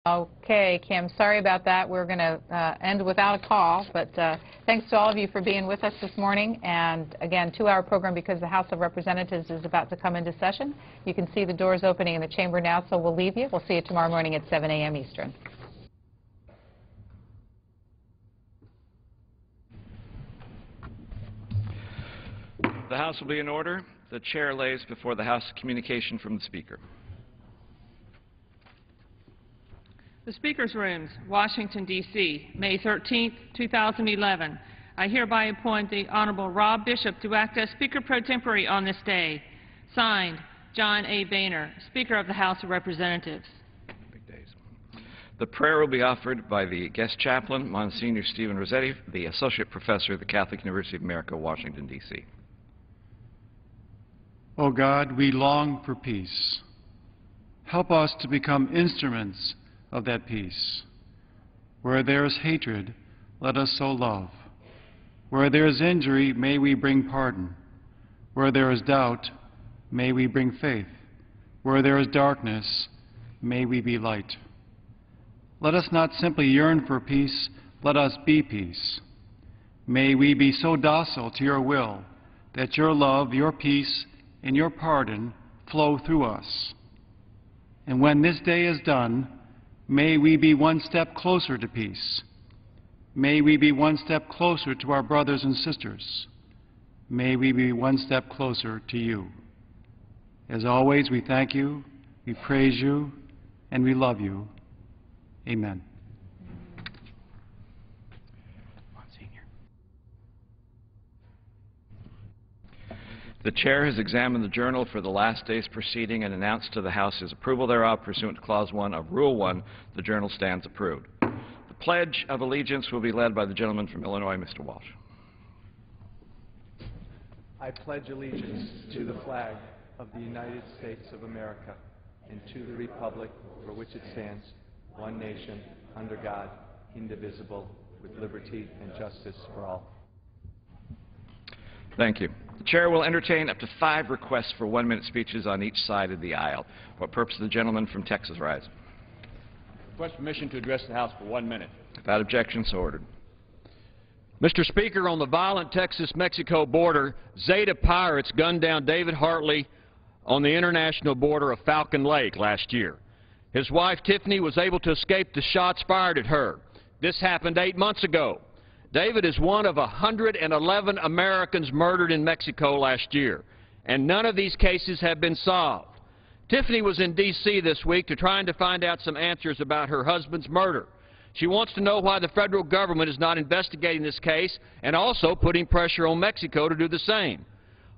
Okay, Kim, sorry about that. We're going to end without a call, but thanks to all of you for being with us this morning. And again, 2-hour program because the House of Representatives is about to come into session. You can see the doors opening in the chamber now, so we'll leave you. We'll see you tomorrow morning at 7 a.m. Eastern. The House will be in order. The chair lays before the House communication from the Speaker. The Speaker's Rooms, Washington, D.C., May 13, 2011. I hereby appoint the Honorable Rob Bishop to act as Speaker pro tempore on this day. Signed, John A. Boehner, Speaker of the House of Representatives. Big days. The prayer will be offered by the guest chaplain, Monsignor Stephen Rossetti, the Associate Professor at the Catholic University of America, Washington, D.C. O God, we long for peace. Help us to become instruments of that peace. Where there is hatred, let us sow love. Where there is injury, may we bring pardon. Where there is doubt, may we bring faith. Where there is darkness, may we be light. Let us not simply yearn for peace, let us be peace. May we be so docile to your will that your love, your peace, and your pardon flow through us. And when this day is done, may we be one step closer to peace. May we be one step closer to our brothers and sisters. May we be one step closer to you. As always, we thank you, we praise you, and we love you. Amen. The Chair has examined the journal for the last day's proceeding and announced to the House his approval thereof pursuant to Clause 1 of Rule 1. The journal stands approved. The Pledge of Allegiance will be led by the gentleman from Illinois, Mr. Walsh. I pledge allegiance to the flag of the United States of America and to the republic for which it stands, one nation, under God, indivisible, with liberty and justice for all. Thank you. The Chair will entertain up to 5 requests for 1-minute speeches on each side of the aisle. For what purpose the gentleman from Texas rise? Request permission to address the House for 1 minute. Without objection, so ordered. Mr. Speaker, on the violent Texas-Mexico border, Zeta pirates gunned down David Hartley on the international border of Falcon Lake last year. His wife, Tiffany, was able to escape the shots fired at her. This happened 8 months ago. David is one of 111 Americans murdered in Mexico last year, and none of these cases have been solved. Tiffany was in D.C. this week trying to find out some answers about her husband's murder. She wants to know why the federal government is not investigating this case and also putting pressure on Mexico to do the same.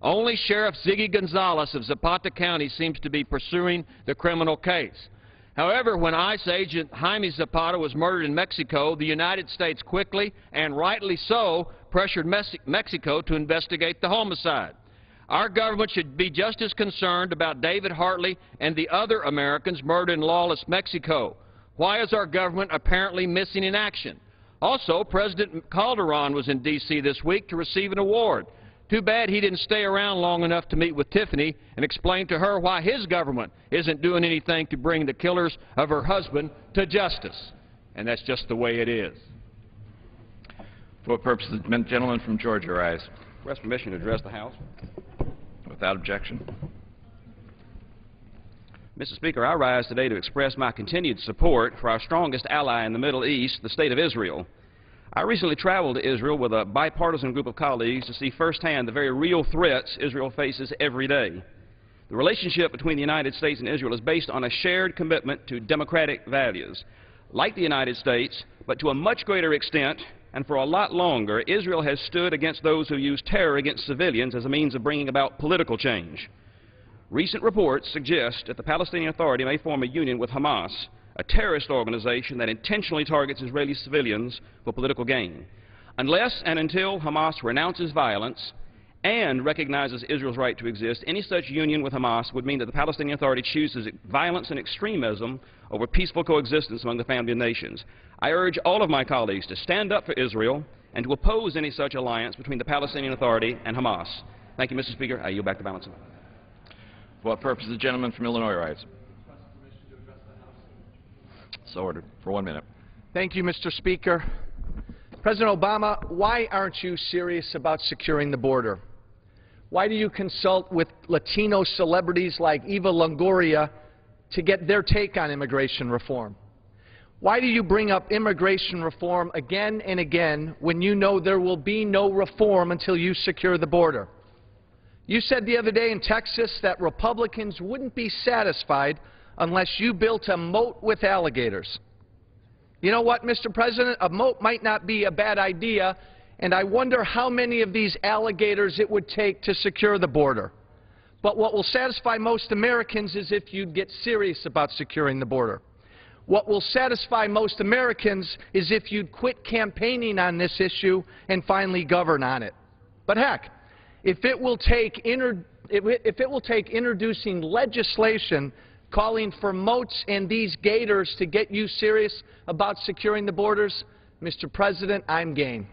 Only Sheriff Ziggy Gonzalez of Zapata County seems to be pursuing the criminal case. However, when ICE agent Jaime Zapata was murdered in Mexico, the United States quickly, and rightly so, pressured Mexico to investigate the homicide. Our government should be just as concerned about David Hartley and the other Americans murdered in lawless Mexico. Why is our government apparently missing in action? Also, President Calderon was in D.C. this week to receive an award. Too bad he didn't stay around long enough to meet with Tiffany and explain to her why his government isn't doing anything to bring the killers of her husband to justice. And that's just the way it is. For what purpose the gentleman from Georgia rise? Request permission to address the House. Without objection. Mr. Speaker, I rise today to express my continued support for our strongest ally in the Middle East, the State of Israel. I recently traveled to Israel with a bipartisan group of colleagues to see firsthand the very real threats Israel faces every day. The relationship between the United States and Israel is based on a shared commitment to democratic values. Like the United States, but to a much greater extent and for a lot longer, Israel has stood against those who use terror against civilians as a means of bringing about political change. Recent reports suggest that the Palestinian Authority may form a union with Hamas, a terrorist organization that intentionally targets Israeli civilians for political gain. Unless and until Hamas renounces violence and recognizes Israel's right to exist, any such union with Hamas would mean that the Palestinian Authority chooses violence and extremism over peaceful coexistence among the family of nations. I urge all of my colleagues to stand up for Israel and to oppose any such alliance between the Palestinian Authority and Hamas. Thank you, Mr. Speaker. I yield back the balance of the time. For what purpose the gentleman from Illinois rise? So ordered. For 1 minute. Thank you, Mr. Speaker. President Obama, why aren't you serious about securing the border? Why do you consult with Latino celebrities like Eva Longoria to get their take on immigration reform? Why do you bring up immigration reform again and again when you know there will be no reform until you secure the border? You said the other day in Texas that Republicans wouldn't be satisfied unless you built a moat with alligators. You know what, Mr. President? A moat might not be a bad idea, and I wonder how many of these alligators it would take to secure the border. But what will satisfy most Americans is if you'd get serious about securing the border. What will satisfy most Americans is if you'd quit campaigning on this issue and finally govern on it. But heck, if it will take introducing legislation calling for moats and these gators to get you serious about securing the borders, Mr. President, I'm game.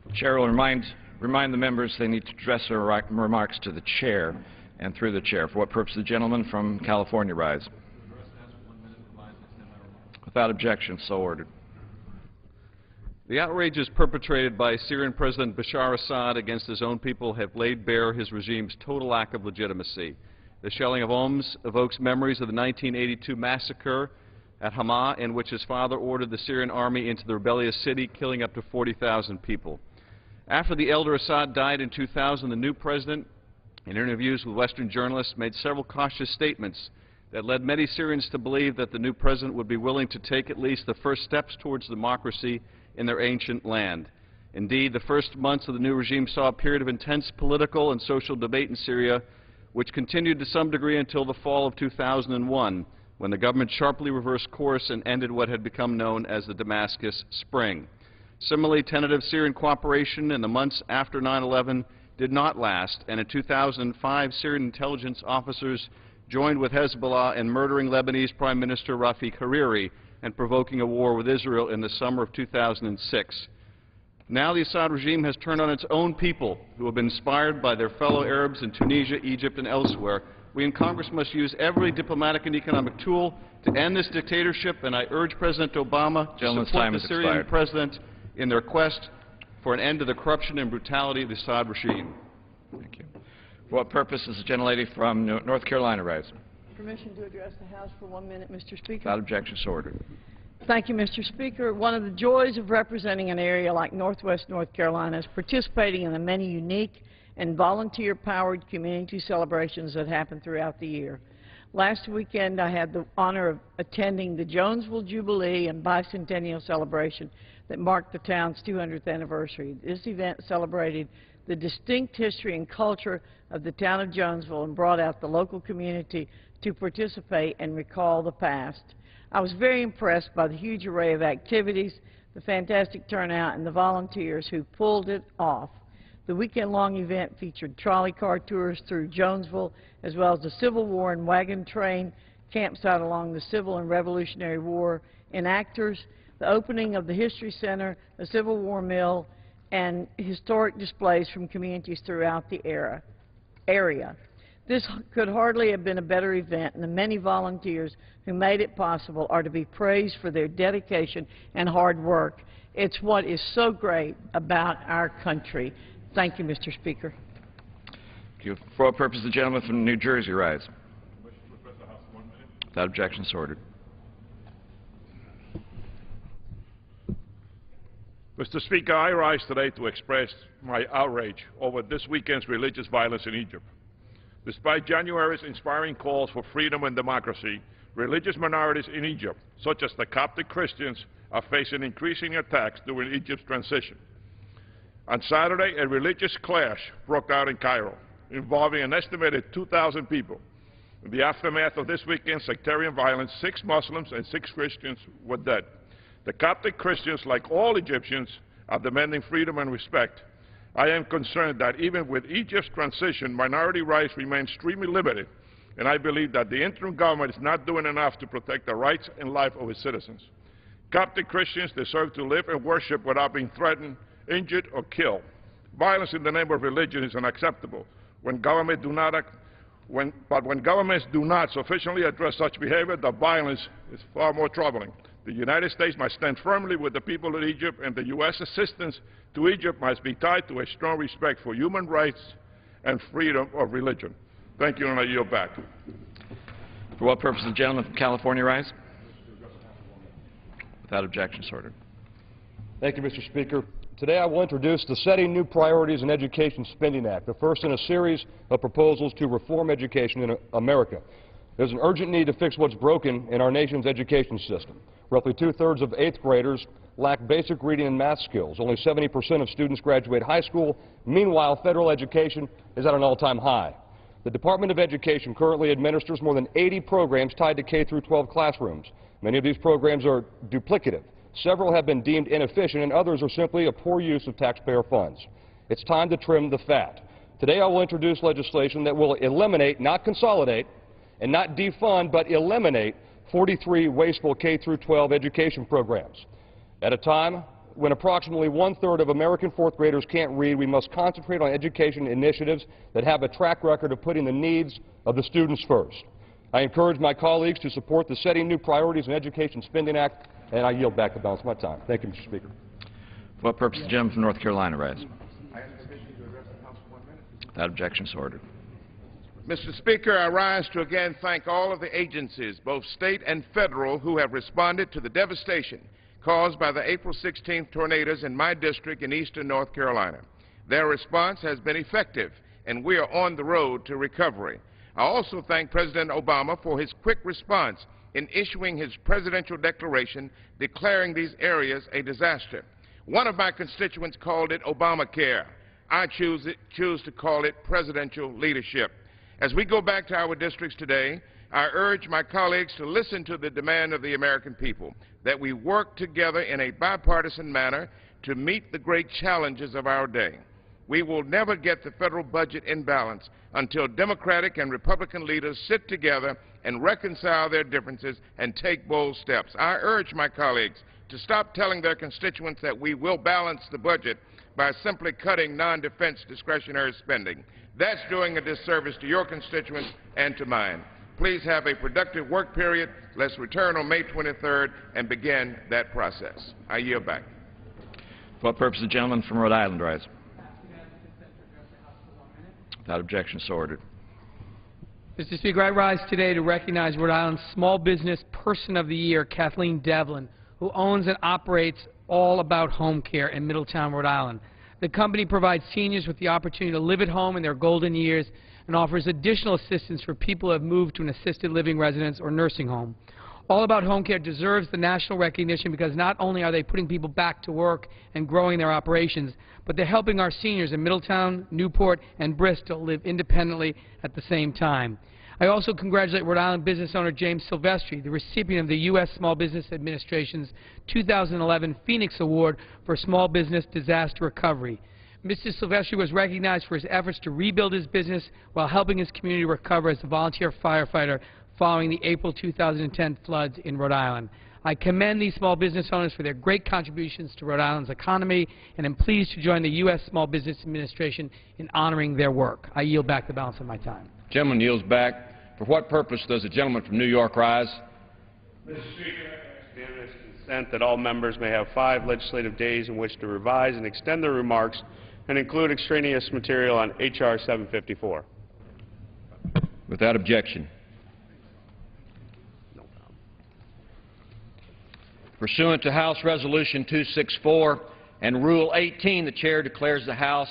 The Chair will remind the members they need to address their remarks to the Chair and through the Chair. For what purpose the gentleman from California rise? Without objection, so ordered. The outrages perpetrated by Syrian President Bashar Assad against his own people have laid bare his regime's total lack of legitimacy. The shelling of Homs evokes memories of the 1982 massacre at Hama, in which his father ordered the Syrian army into the rebellious city, killing up to 40,000 people. After the elder Assad died in 2000, the new president, in interviews with Western journalists, made several cautious statements that led many Syrians to believe that the new president would be willing to take at least the first steps towards democracy in their ancient land. Indeed, the first months of the new regime saw a period of intense political and social debate in Syria, which continued to some degree until the fall of 2001, when the government sharply reversed course and ended what had become known as the Damascus Spring. Similarly, tentative Syrian cooperation in the months after 9/11 did not last, and in 2005, Syrian intelligence officers joined with Hezbollah in murdering Lebanese Prime Minister Rafiq Hariri and provoking a war with Israel in the summer of 2006. Now the Assad regime has turned on its own people, who have been inspired by their fellow Arabs in Tunisia, Egypt, and elsewhere. We in Congress must use every diplomatic and economic tool to end this dictatorship, and I urge President Obama to support the Syrian president in their quest for an end to the corruption and brutality of the Assad regime. Thank you. For what purpose does the gentlelady from North Carolina rise? Permission to address the House for 1 minute, Mr. Speaker. Without objection, so ordered. Thank you, Mr. Speaker. One of the joys of representing an area like Northwest North Carolina is participating in the many unique and volunteer-powered community celebrations that happen throughout the year. Last weekend, I had the honor of attending the Jonesville Jubilee and Bicentennial celebration that marked the town's 200th anniversary. This event celebrated the distinct history and culture of the town of Jonesville and brought out the local community to participate and recall the past. I was very impressed by the huge array of activities, the fantastic turnout, and the volunteers who pulled it off. The weekend-long event featured trolley car tours through Jonesville, as well as the Civil War and wagon train campsite along the Civil and Revolutionary War enactors, the opening of the History Center, the Civil War Mill, and historic displays from communities throughout the area. This could hardly have been a better event, and the many volunteers who made it possible are to be praised for their dedication and hard work. It's what is so great about our country. Thank you, Mr. Speaker. Thank you. For what purpose the gentleman from New Jersey rise? Without objection, so ordered. Mr. Speaker, I rise today to express my outrage over this weekend's religious violence in Egypt. Despite January's inspiring calls for freedom and democracy, religious minorities in Egypt, such as the Coptic Christians, are facing increasing attacks during Egypt's transition. On Saturday, a religious clash broke out in Cairo, involving an estimated 2,000 people. In the aftermath of this weekend's sectarian violence, 6 Muslims and 6 Christians were dead. The Coptic Christians, like all Egyptians, are demanding freedom and respect. I am concerned that even with Egypt's transition, minority rights remain extremely limited, and I believe that the interim government is not doing enough to protect the rights and life of its citizens. Coptic Christians deserve to live and worship without being threatened, injured, or killed. Violence in the name of religion is unacceptable. When government do not act But when governments do not sufficiently address such behavior, the violence is far more troubling. The United States must stand firmly with the people of Egypt, and the U.S. assistance to Egypt must be tied to a strong respect for human rights and freedom of religion. Thank you, and I yield back. For what purpose the gentleman from California rise? Without objection, so ordered. Thank you, Mr. Speaker. Today I will introduce the Setting New Priorities in Education Spending Act, the first in a series of proposals to reform education in America. There's an urgent need to fix what's broken in our nation's education system. Roughly two-thirds of 8th graders lack basic reading and math skills. Only 70% of students graduate high school. Meanwhile, federal education is at an all-time high. The Department of Education currently administers more than 80 programs tied to K-12 classrooms. Many of these programs are duplicative. Several have been deemed inefficient, and others are simply a poor use of taxpayer funds. It's time to trim the fat. Today I will introduce legislation that will eliminate, not consolidate, and not defund, but eliminate 43 wasteful K-12 education programs. At a time when approximately one-third of American fourth graders can't read, we must concentrate on education initiatives that have a track record of putting the needs of the students first. I encourage my colleagues to support the Setting New Priorities in Education Spending Act, and I yield back the balance of my time. Thank you, Mr. Speaker. For what purpose the gentleman from North Carolina rise? I ask permission to address the House for 1 minute. Without objection, so ordered. Mr. Speaker, I rise to again thank all of the agencies, both state and federal, who have responded to the devastation caused by the April 16th tornadoes in my district in eastern North Carolina. Their response has been effective, and we are on the road to recovery. I also thank President Obama for his quick response in issuing his presidential declaration declaring these areas a disaster. One of my constituents called it Obamacare. I choose to call it presidential leadership. As we go back to our districts today, I urge my colleagues to listen to the demand of the American people, that we work together in a bipartisan manner to meet the great challenges of our day. We will never get the federal budget in balance until Democratic and Republican leaders sit together and reconcile their differences and take bold steps. I urge my colleagues to stop telling their constituents that we will balance the budget by simply cutting non-defense discretionary spending. That's doing a disservice to your constituents and to mine. Please have a productive work period. Let's return on May 23rd and begin that process. I yield back. For what purpose the gentleman from Rhode Island rise? Without objection, so ordered. Mr. Speaker, I rise today to recognize Rhode Island's Small Business Person of the Year, Kathleen Devlin, who owns and operates All About Home Care in Middletown, Rhode Island. The company provides seniors with the opportunity to live at home in their golden years and offers additional assistance for people who have moved to an assisted living residence or nursing home. All About Home Care deserves the national recognition because not only are they putting people back to work and growing their operations, but they're helping our seniors in Middletown, Newport, and Bristol live independently at the same time. I also congratulate Rhode Island business owner James Silvestri, the recipient of the U.S. Small Business Administration's 2011 Phoenix Award for Small Business Disaster Recovery. Mr. Silvestri was recognized for his efforts to rebuild his business while helping his community recover as a volunteer firefighter following the April 2010 floods in Rhode Island. I commend these small business owners for their great contributions to Rhode Island's economy, and am pleased to join the U.S. Small Business Administration in honoring their work. I yield back the balance of my time. Gentleman yields back. For what purpose does the gentleman from New York rise? Mr. Speaker, I ask unanimous consent that all members may have 5 legislative days in which to revise and extend their remarks and include extraneous material on H.R. 754. Without objection. Pursuant to House Resolution 264 and Rule 18, the Chair declares the House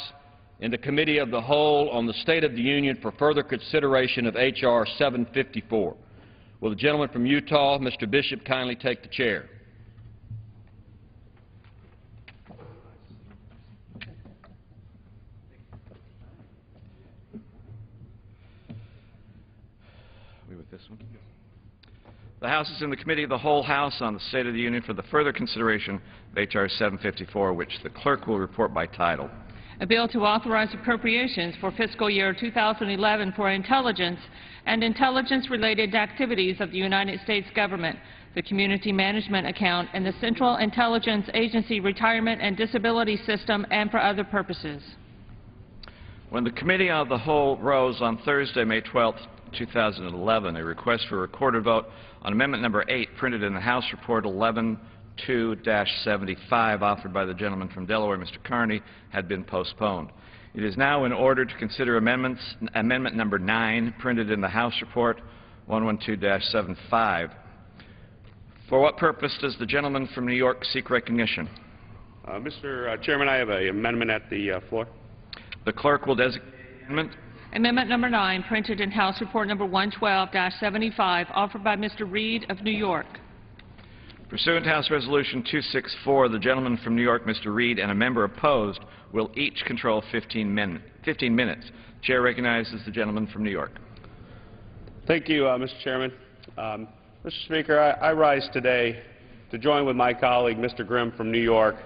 in the Committee of the Whole on the State of the Union for further consideration of H.R. 754. Will the gentleman from Utah, Mr. Bishop, kindly take the chair? We with this one? The House is in the Committee of the Whole House on the State of the Union for the further consideration of H.R. 754, which the clerk will report by title. A bill to authorize appropriations for fiscal year 2011 for intelligence and intelligence-related activities of the United States government, the Community Management Account, and the Central Intelligence Agency Retirement and Disability System, and for other purposes. When the Committee of the Whole rose on Thursday, May 12, 2011, a request for a recorded vote on Amendment Number 8, printed in the House Report 11-2-75, offered by the gentleman from Delaware, Mr. Carney, had been postponed. It is now in order to consider Amendment Number 9, printed in the House Report 112-75. For what purpose does the gentleman from New York seek recognition? Mr. Chairman, I have an amendment at the floor. The clerk will designate the amendment. Amendment number 9, printed in House Report number 112-75, offered by Mr. Reed of New York. Pursuant to House Resolution 264, the gentleman from New York, Mr. Reed, and a member opposed will each control 15 minutes. Chair recognizes the gentleman from New York. Thank you, Mr. Chairman. Mr. Speaker, I rise today to join with my colleague, Mr. Grimm from New York,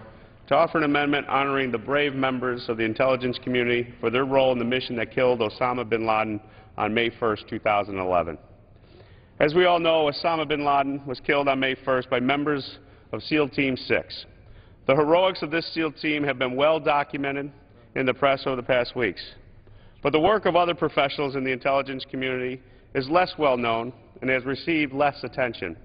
to offer an amendment honoring the brave members of the intelligence community for their role in the mission that killed Osama bin Laden on May 1st, 2011. As we all know, Osama bin Laden was killed on May 1st by members of SEAL Team 6. The heroics of this SEAL team have been well documented in the press over the past weeks. But the work of other professionals in the intelligence community is less well known and has received less attention.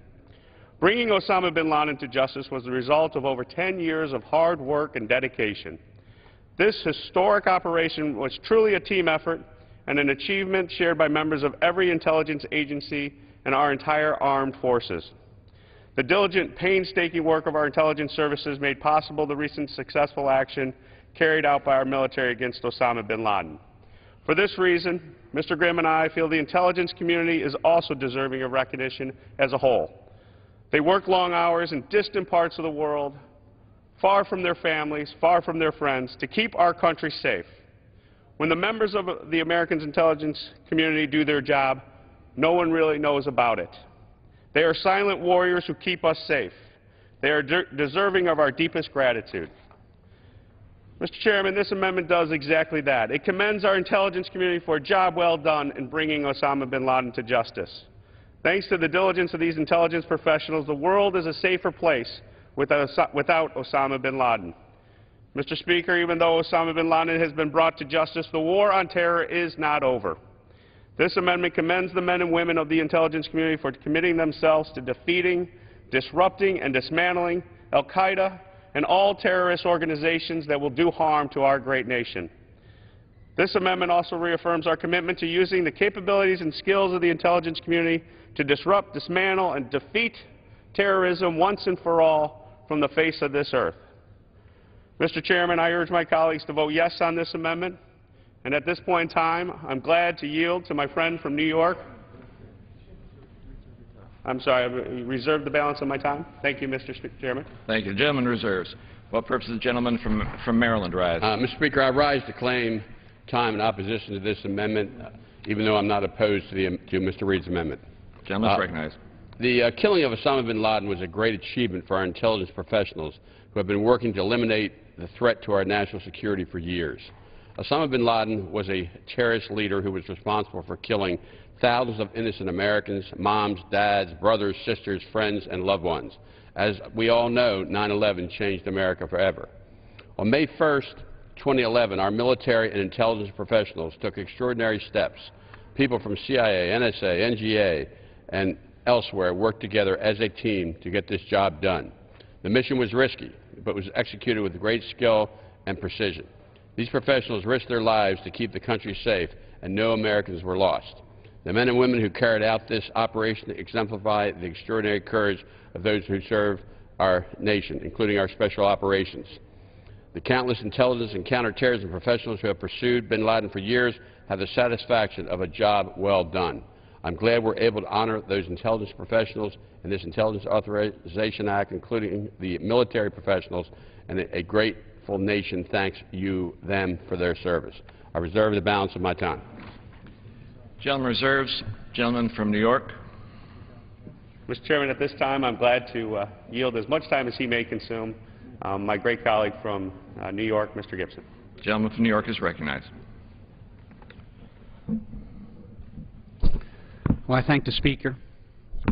Bringing Osama bin Laden to justice was the result of over 10 years of hard work and dedication. This historic operation was truly a team effort and an achievement shared by members of every intelligence agency and our entire armed forces. The diligent, painstaking work of our intelligence services made possible the recent successful action carried out by our military against Osama bin Laden. For this reason, Mr. Grimm and I feel the intelligence community is also deserving of recognition as a whole. They work long hours in distant parts of the world, far from their families, far from their friends, to keep our country safe. When the members of the American intelligence community do their job, no one really knows about it. They are silent warriors who keep us safe. They are deserving of our deepest gratitude. Mr. Chairman, this amendment does exactly that. It commends our intelligence community for a job well done in bringing Osama bin Laden to justice. Thanks to the diligence of these intelligence professionals, the world is a safer place without Osama bin Laden. Mr. Speaker, even though Osama bin Laden has been brought to justice, the war on terror is not over. This amendment commends the men and women of the intelligence community for committing themselves to defeating, disrupting, and dismantling al-Qaeda and all terrorist organizations that will do harm to our great nation. This amendment also reaffirms our commitment to using the capabilities and skills of the intelligence community to disrupt, dismantle, and defeat terrorism once and for all from the face of this earth. Mr. Chairman, I urge my colleagues to vote yes on this amendment. And at this point in time, I'm glad to yield to my friend from New York. I'm sorry, I reserved the balance of my time. Thank you, Mr. Chairman. Thank you. The gentleman reserves. What purpose does the gentleman from Maryland rise? Mr. Speaker, I rise to claim time in opposition to this amendment, even though I'm not opposed to Mr. Reed's amendment. The gentleman is recognized. The killing of Osama bin Laden was a great achievement for our intelligence professionals who have been working to eliminate the threat to our national security for years. Osama bin Laden was a terrorist leader who was responsible for killing thousands of innocent Americans, moms, dads, brothers, sisters, friends, and loved ones. As we all know, 9/11 changed America forever. On May 1st, 2011, our military and intelligence professionals took extraordinary steps. People from CIA, NSA, NGA, and elsewhere worked together as a team to get this job done. The mission was risky, but was executed with great skill and precision. These professionals risked their lives to keep the country safe, and no Americans were lost. The men and women who carried out this operation exemplify the extraordinary courage of those who serve our nation, including our special operations. The countless intelligence and counterterrorism professionals who have pursued bin Laden for years have the satisfaction of a job well done. I'm glad we're able to honor those intelligence professionals in this Intelligence Authorization Act, including the military professionals, and a grateful nation thanks them for their service. I reserve the balance of my time. Gentleman reserves. Gentleman from New York. Mr. Chairman, at this time, I'm glad to yield as much time as he may consume. My great colleague from New York, Mr. Gibson. Gentleman from New York is recognized. Well, I thank the Speaker,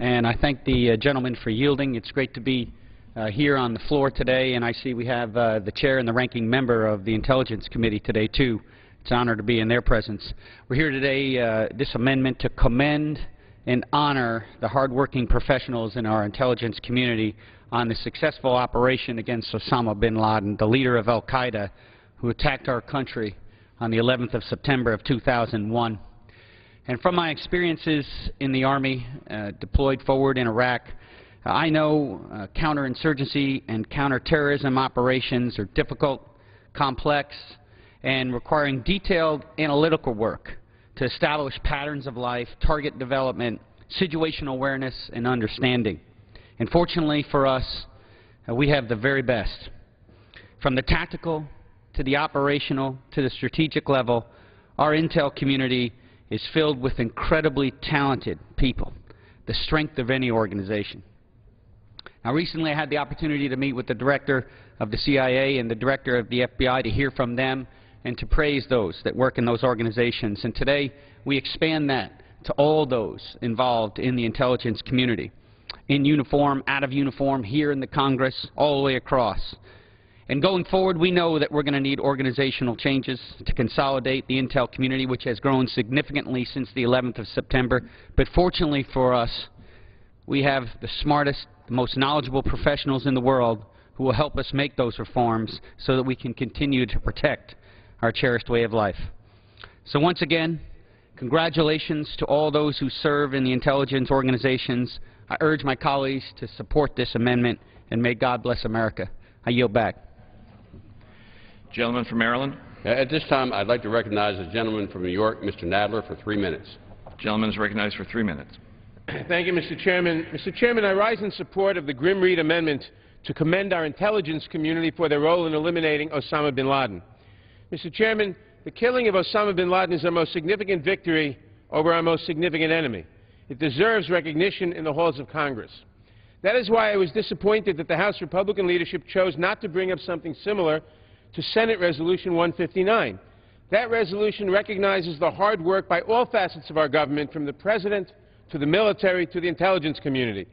and I thank the gentleman for yielding. It's great to be here on the floor today, and I see we have the Chair and the Ranking Member of the Intelligence Committee today, too, It's an honor to be in their presence. We're here today, this amendment, to commend and honor the hardworking professionals in our intelligence community on the successful operation against Osama bin Laden, the leader of al-Qaeda, who attacked our country on the 11th of September of 2001. And from my experiences in the Army, deployed forward in Iraq, I know counterinsurgency and counterterrorism operations are difficult, complex, and requiring detailed analytical work to establish patterns of life, target development, situational awareness, and understanding. And fortunately for us, we have the very best. From the tactical to the operational to the strategic level, our intel community is filled with incredibly talented people, the strength of any organization. Now, recently I had the opportunity to meet with the director of the CIA and the director of the FBI to hear from them and to praise those that work in those organizations. And today we expand that to all those involved in the intelligence community, in uniform, out of uniform, here in the Congress, all the way across. And going forward, we know that we're going to need organizational changes to consolidate the intel community, which has grown significantly since the 11th of September. But fortunately for us, we have the smartest, the most knowledgeable professionals in the world who will help us make those reforms so that we can continue to protect our cherished way of life. So once again, congratulations to all those who serve in the intelligence organizations. I urge my colleagues to support this amendment, and may God bless America. I yield back. Gentleman from Maryland. At this time, I'd like to recognize the gentleman from New York, Mr. Nadler, for 3 minutes. Gentleman is recognized for 3 minutes. Thank you, Mr. Chairman. Mr. Chairman, I rise in support of the Grimm-Reed amendment to commend our intelligence community for their role in eliminating Osama bin Laden. Mr. Chairman, the killing of Osama bin Laden is our most significant victory over our most significant enemy. It deserves recognition in the halls of Congress. That is why I was disappointed that the House Republican leadership chose not to bring up something similar to Senate Resolution 159. That resolution recognizes the hard work by all facets of our government, from the President to the military to the intelligence community.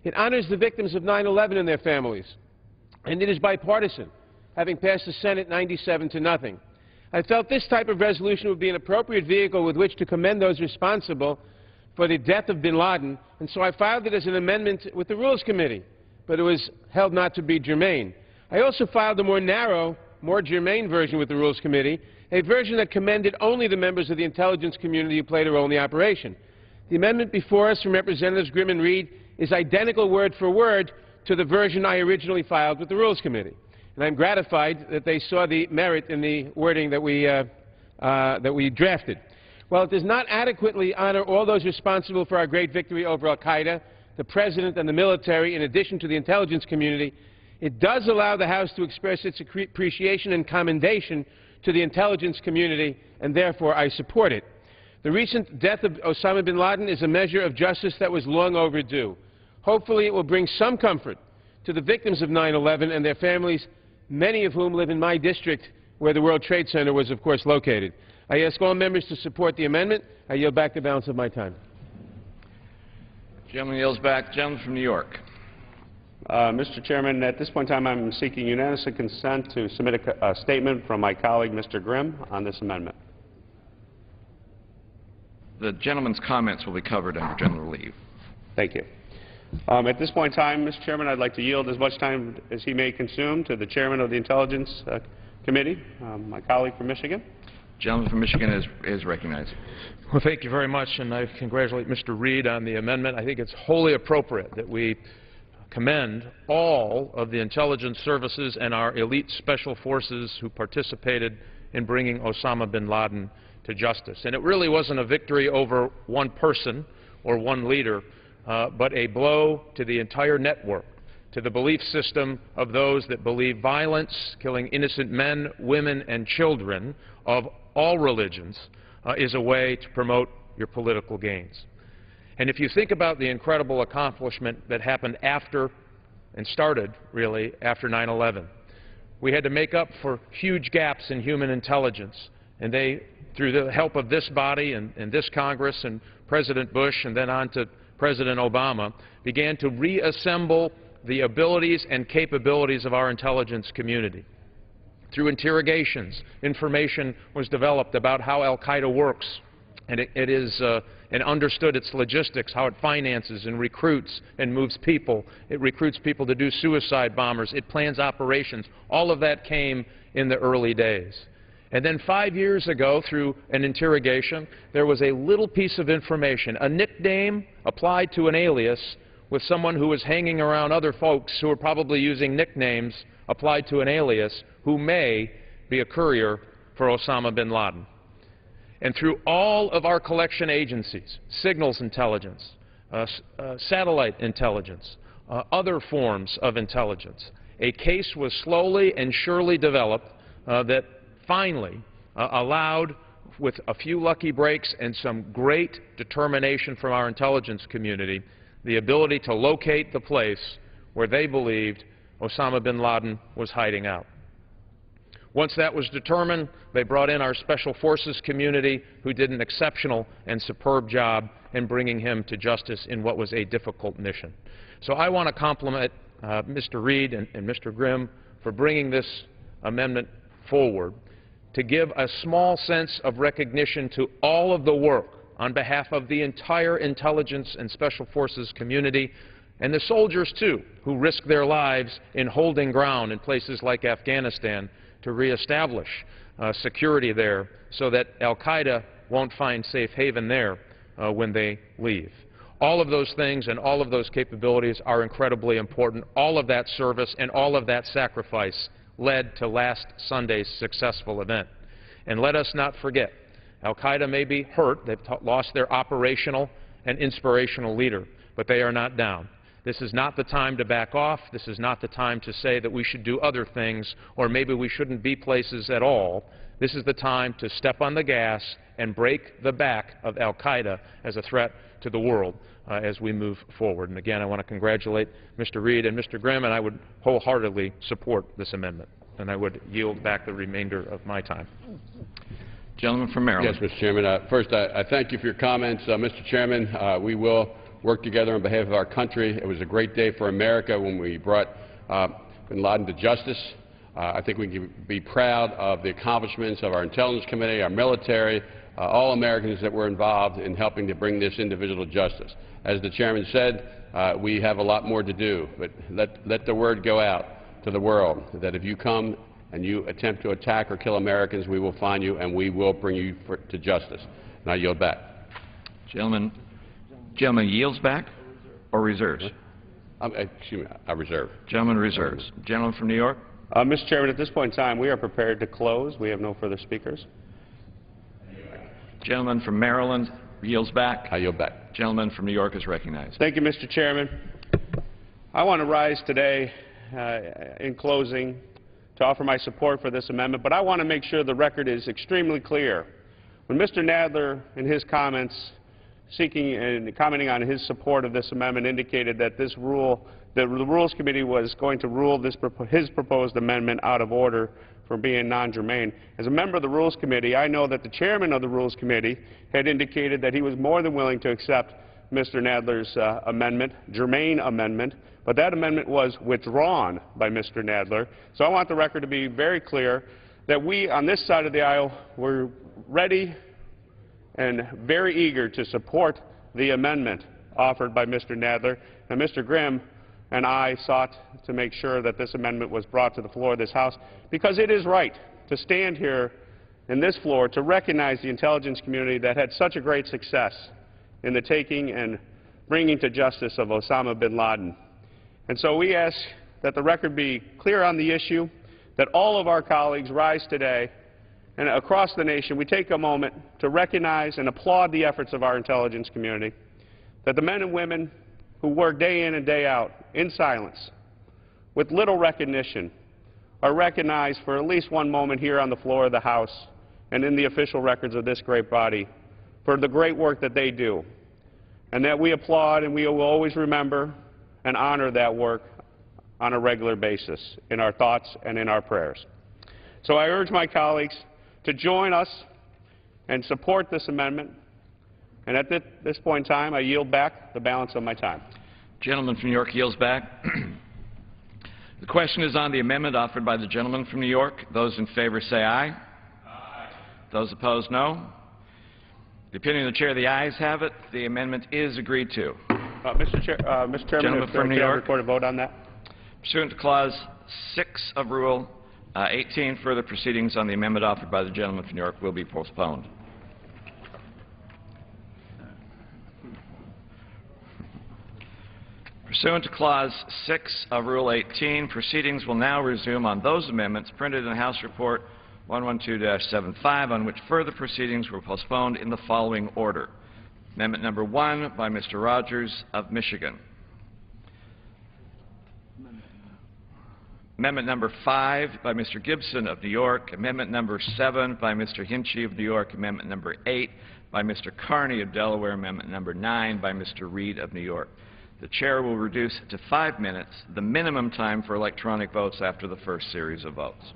It honors the victims of 9/11 and their families. And it is bipartisan, having passed the Senate 97-0. I felt this type of resolution would be an appropriate vehicle with which to commend those responsible for the death of bin Laden, and so I filed it as an amendment with the Rules Committee, but it was held not to be germane. I also filed a more narrow, more germane version with the Rules Committee, a version that commended only the members of the intelligence community who played a role in the operation. The amendment before us from Representatives Grimm and Reed is identical word for word to the version I originally filed with the Rules Committee. And I'm gratified that they saw the merit in the wording that we drafted. While it does not adequately honor all those responsible for our great victory over al-Qaeda, the President and the military, in addition to the intelligence community, it does allow the House to express its appreciation and commendation to the intelligence community, and therefore I support it. The recent death of Osama bin Laden is a measure of justice that was long overdue. Hopefully it will bring some comfort to the victims of 9/11 and their families, many of whom live in my district, where the World Trade Center was, of course, located. I ask all members to support the amendment. I yield back the balance of my time. Gentleman yields back. Gentleman from New York. Mr. Chairman, at this point in time, I'm seeking unanimous consent to submit a statement from my colleague, Mr. Grimm, on this amendment. The gentleman's comments will be covered under general leave. Thank you. At this point in time, Mr. Chairman, I'd like to yield as much time as he may consume to the chairman of the Intelligence Committee, my colleague from Michigan. Gentleman from Michigan is recognized. Well, thank you very much, and I congratulate Mr. Reed on the amendment. I think it's wholly appropriate that we commend all of the intelligence services and our elite special forces who participated in bringing Osama bin Laden to justice. And it really wasn't a victory over one person or one leader, but a blow to the entire network, to the belief system of those that believe violence, killing innocent men, women, and children of all religions is a way to promote your political gains. And if you think about the incredible accomplishment that happened after, and started really, after 9/11, we had to make up for huge gaps in human intelligence. And they, through the help of this body and this Congress and President Bush and then on to President Obama, began to reassemble the abilities and capabilities of our intelligence community. Through interrogations, information was developed about how al-Qaeda works, and and understood its logistics, how it finances and recruits and moves people. It recruits people to do suicide bombers. It plans operations. All of that came in the early days. And then 5 years ago, through an interrogation, there was a little piece of information, a nickname applied to an alias with someone who was hanging around other folks who were probably using nicknames applied to an alias who may be a courier for Osama bin Laden. And through all of our collection agencies, signals intelligence, satellite intelligence, other forms of intelligence, a case was slowly and surely developed that finally allowed, with a few lucky breaks and some great determination from our intelligence community, the ability to locate the place where they believed Osama bin Laden was hiding out. Once that was determined, they brought in our Special Forces community, who did an exceptional and superb job in bringing him to justice in what was a difficult mission. So I want to compliment Mr. Reed and Mr. Grimm for bringing this amendment forward to give a small sense of recognition to all of the work on behalf of the entire intelligence and Special Forces community, and the soldiers, too, who risk their lives in holding ground in places like Afghanistan to reestablish security there so that al-Qaeda won't find safe haven there when they leave. All of those things and all of those capabilities are incredibly important. All of that service and all of that sacrifice led to last Sunday's successful event. And let us not forget, al-Qaeda may be hurt. They've lost their operational and inspirational leader, but they are not down. This is not the time to back off. This is not the time to say that we should do other things or maybe we shouldn't be places at all. This is the time to step on the gas and break the back of al-Qaeda as a threat to the world as we move forward. And again, I want to congratulate Mr. Reed and Mr. Grimm, and I would wholeheartedly support this amendment. And I would yield back the remainder of my time. Gentleman from Maryland. Yes, Mr. Chairman. First, I thank you for your comments. Mr. Chairman, we will work together on behalf of our country. It was a great day for America when we brought bin Laden to justice. I think we can be proud of the accomplishments of our Intelligence Committee, our military, all Americans that were involved in helping to bring this individual to justice. As the Chairman said, we have a lot more to do, but let the word go out to the world that if you come and you attempt to attack or kill Americans, we will find you and we will bring you to justice. And I yield back. Gentleman yields back or reserves? Excuse me, I reserve. Gentleman reserves. Gentleman from New York. Mr. Chairman, at this point in time, we are prepared to close. We have no further speakers. Gentleman from Maryland yields back. I yield back. Gentleman from New York is recognized. Thank you, Mr. Chairman. I want to rise today in closing to offer my support for this amendment, but I want to make sure the record is extremely clear. When Mr. Nadler, in his comments, seeking and commenting on his support of this amendment, indicated that the Rules Committee was going to rule his proposed amendment out of order for being non-germane. As a member of the Rules Committee, I know that the chairman of the Rules Committee had indicated that he was more than willing to accept Mr. Nadler's amendment, germane amendment, but that amendment was withdrawn by Mr. Nadler. So I want the record to be very clear that we on this side of the aisle were ready and very eager to support the amendment offered by Mr. Nadler, and Mr. Grimm and I sought to make sure that this amendment was brought to the floor of this House, because it is right to stand here in this floor to recognize the intelligence community that had such a great success in the taking and bringing to justice of Osama bin Laden. And so we ask that the record be clear on the issue, that all of our colleagues rise today and across the nation we take a moment to recognize and applaud the efforts of our intelligence community, that the men and women who work day in and day out in silence with little recognition are recognized for at least one moment here on the floor of the House and in the official records of this great body for the great work that they do, and that we applaud and we will always remember and honor that work on a regular basis in our thoughts and in our prayers. So I urge my colleagues to join us and support this amendment. And at this point in time, I yield back the balance of my time. Gentleman from New York yields back. The question is on the amendment offered by the gentleman from New York. Those in favor say aye. Aye. Those opposed, no. The opinion of the chair, the ayes have it. The amendment is agreed to. Mr. Chairman, Gentleman from New York. Record a vote on that. Pursuant to Clause 6 of Rule 18, further proceedings on the amendment offered by the gentleman from New York will be postponed. Pursuant to Clause 6 of Rule 18, proceedings will now resume on those amendments printed in House Report 112-75, on which further proceedings were postponed in the following order. Amendment number 1 by Mr. Rogers of Michigan. Amendment number 5 by Mr. Gibson of New York. Amendment number 7 by Mr. Hinchey of New York. Amendment number 8 by Mr. Carney of Delaware. Amendment number 9 by Mr. Reed of New York. The chair will reduce to 5 minutes the minimum time for electronic votes after the first series of votes.